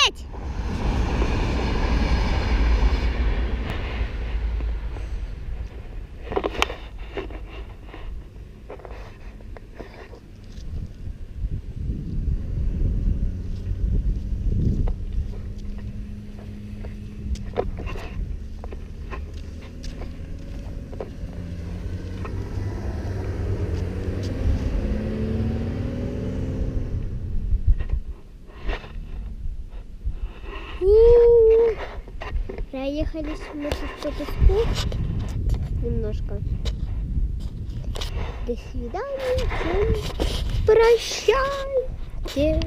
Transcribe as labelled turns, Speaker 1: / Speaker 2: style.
Speaker 1: Стоять! Проехались мы тут по песку немножко. До свидания. Прощайте.